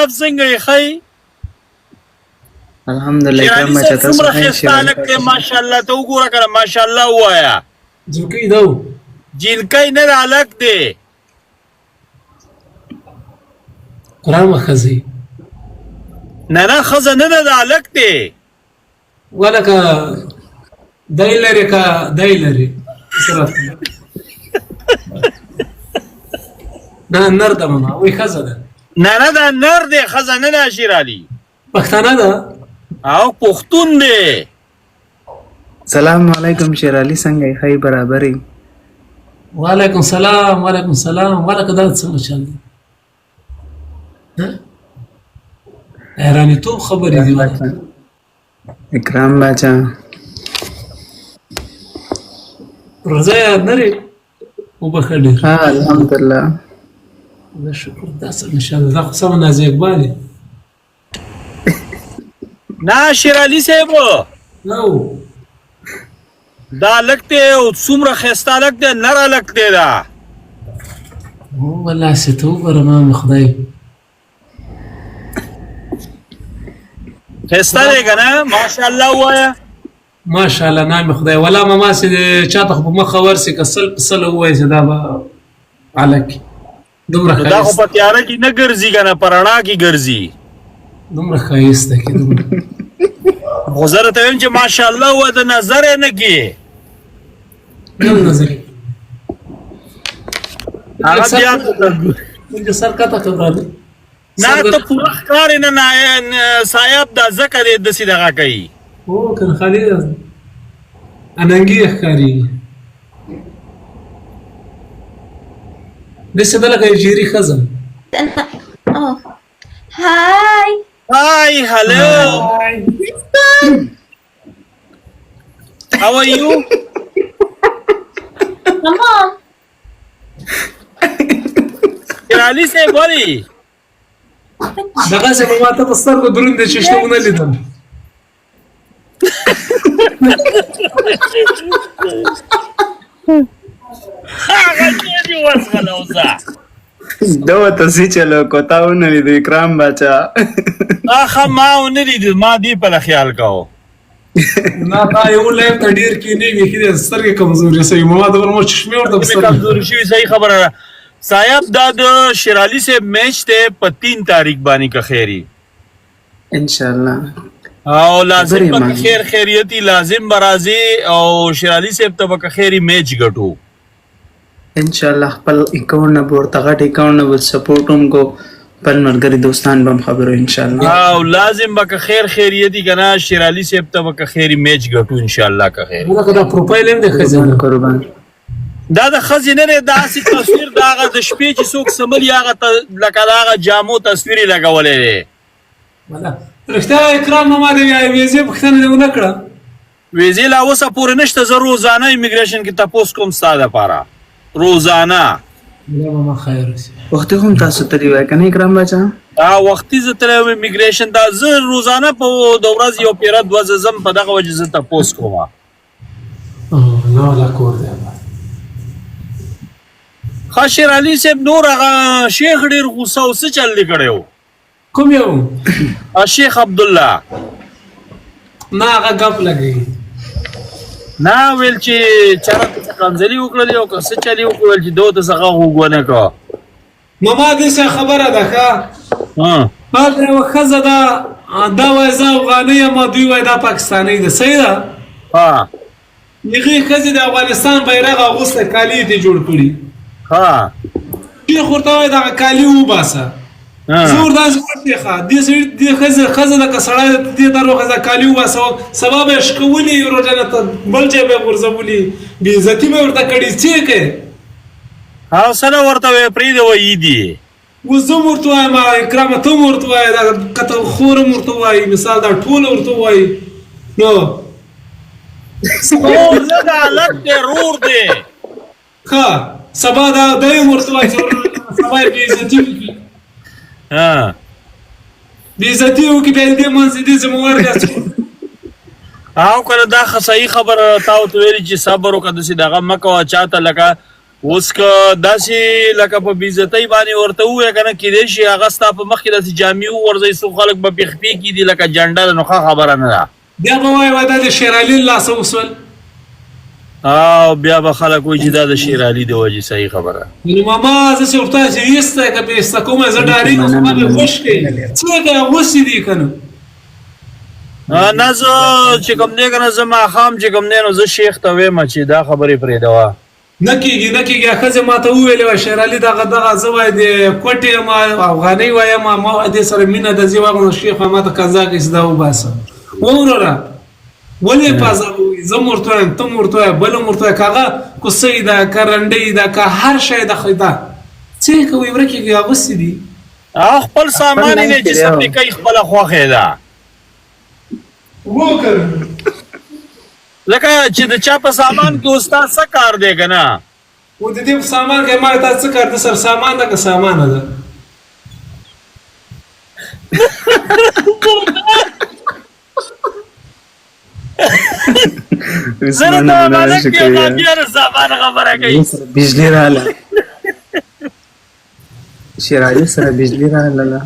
صاحب څنګه یې ښی الحمدلله شیرالي صاحب څومره ښایسته هلک دی ماشاءالله ته وګوره که نه ماشاءالله ووایه جنکی ده جینکی نه ده هلک دی قرآن و ښځې نه نه ښځه نه ده د هلک دی ولکه دی لري که دی لري نه نر ده ماما وایي ښځه ده نه نه دا نر دی ښځه نه ده شیرالي پښتانه ده او پښتون دی سلام علیکم شیرالي څنګه یې ښایي برابر یې وعلیکم سلام وعلیکم سلام ولکه دا څنګه چل دی حیرانېتوب خبرې دي اکرام باچا روزه یې نرې وبښه ډېر ها الحمدلله دا شکر دا څه انشاءالله دا خو سمه نازي اقبال یې نه شیرالي صاحب نو دا هلک دی او څومره ښایسته هلک دی نر هلک دی دا والله هسې ته وګوره مام خدای ښایسته دی که نه ماشاءالله ووایه ماشاءالله نام خدای ولا ماما سي چاته خو په مخه ورسي که سل په سل ووایي چې دا به هلک دومره دا خو په تیاره کې نه ګرځي که نه په رڼا کې ګرځي دومره ښایسته کې دومره خو زه راته وایم چې ماشاءالله ووایه د نظر یې نه کړې نم نظر هغه بیا دلته سر کته کبراله نه ته پوره ښکارې نه صاحب دا ځکه دی داسې دغه کوي او کنه خالي اننګي ښکاري دسه بلکه جيري خزم Oh. Hi. Hi, hello. Hi. It's good. How are you? Come on. شیرالي صاحب ولې دغه څه په ماته په سترګو دروند دي چې شته ونه لیدم هغه دې وسغله اوسه دا ورته سي چلو کوتا ونه لیدو اکرام باچا ښه ما ونه لیدل ما دې په خیال کوو نه تا یو لایف ته ډیر کې نه وي چې سترګې کمزورې سي ما د ورمو چشمه ورته څه کمزوري شوي صحیح خبره ده صاحب دا د شیرالي صاحب میچ دی په 3 تاریخ باندې که خیري ان شاء الله او لازم به خیر خیریتی لازم برازي او شیرالي صاحب ته به خیری میچ ګټو ان شاء الله خپل اکاونټ نه ورته غټ اکاونټ نه سپورټ هم کو بل مرګري دوستان به خبرو ان شاء الله او لازم به خیر خیریتی کنه شیرالي صاحب ته به خیری میچ ګټو ان شاء الله که خیر دا پروفایل هم د خزانه قربان دا د خزینه نه داسې تصویر داغه د شپې چې څوک سملی هغه لکه داغه جامو تصویر لګولې دی ولا رښتیا اکرام ما دې ویزه پښتنه نه وکړه ویزه لا اوسه پورې نشته زه روزانه امیګریشن کې تاسو کوم ستاده لپاره روزانه ما خیر شي وخت هم تاسو تری وای کنه اکرام باچا دا وختي زه تر امیګریشن دا زه روزانه په د ورځ یو پیره د وزم په دغه وجه زه تاسو کوم نو لا کور دی شیرالي صاحب نور هغه شیخ ډیر غوسه او څه چل کړو کوم یو شیخ عبد الله نه هغه غپ لګي نه ویل چې چرته کنځلي وکړلې او څه چالي وکړل چې دوه څنګه وګونه کا ماما دې څه خبره ده ښا ما دا وخزه دا وایزه افغاني ما دوی وای دا پاکستاني ده صحیح ده ها یغه خزه د افغانستان بیرغ اغوسته کالی دې جوړ کړی ها چې خورته وای دا کالی و باسه زور داس ورته ښا دې خزه د کسړای دې درو خزه کالی و باسه سبب شکولي روزانه ته بلځه به ورزولي بي عزتي به ورته کړي چې کې او سره ورته پری دی وې دي وزم ورته وای ما اکرام ته ورته وای دا کته خور ورته وای مثال دا ټول ورته وای نو او زدا لک ضرور دی ښا سبا دا دای ورته وای سبا بي عزتي وکي ها بي عزتي وکي به دې منځ دې زموږ راځي او کله دا صحیح خبر تاو ته ویل چې صبر وکړه چې دغه مکه چاته لکه اوس که داسې لکه په بېعزتۍ باندې ورته ووایه که نه کیدای شي هغه ستا په مخ کې داسې جامې وغورځوي څو خلک به پېښ پې کېدي لکه جنډه ده نو ښه خبره نه ده بیا به وایي دا د شیر علي له لاسه وسول او بیا به خلک وایي چې دا د شیر علي د وجې صحیح خبره نو ماما زه چې ورته چې ویسته که بېسته کومه زه ډارېږم خو ما مې خوش کوي څه کوي اغوستې دي که نه نه زه چې کوم دی که نه زه ماښام چې کوم دی نو زه شیخ ته ویم چې دا خبرې پرېږدوه نه کېږي ښځې ما ته وویلې وه شیر علي دغه زه وایي د کوټې یم افغانۍ وایم ما دې سره مینه ده زه واغلم شیخ ما ته قضا کوي چې دا وباسه ووروره ولې پازه زه م ورته وایم ته م ورته وایه بل م ورته وایه که هغه کوسۍ ده که رنډۍ ده که هر شی ده ده څه کوي ورکېږي اغوستې دي خپل سامان یې دی چې څه پرې کوي خپله خوښې ده لکه چې د چا په سامان کې اوس تا څه کار دی که نه و د دې په سامان کې ما تا څه کار ده سر سامان ده که سامانه ده زه نه ته مالک یم بیا د سامان خبره کوي بجلی راغله شیر علي سره بجلی راغله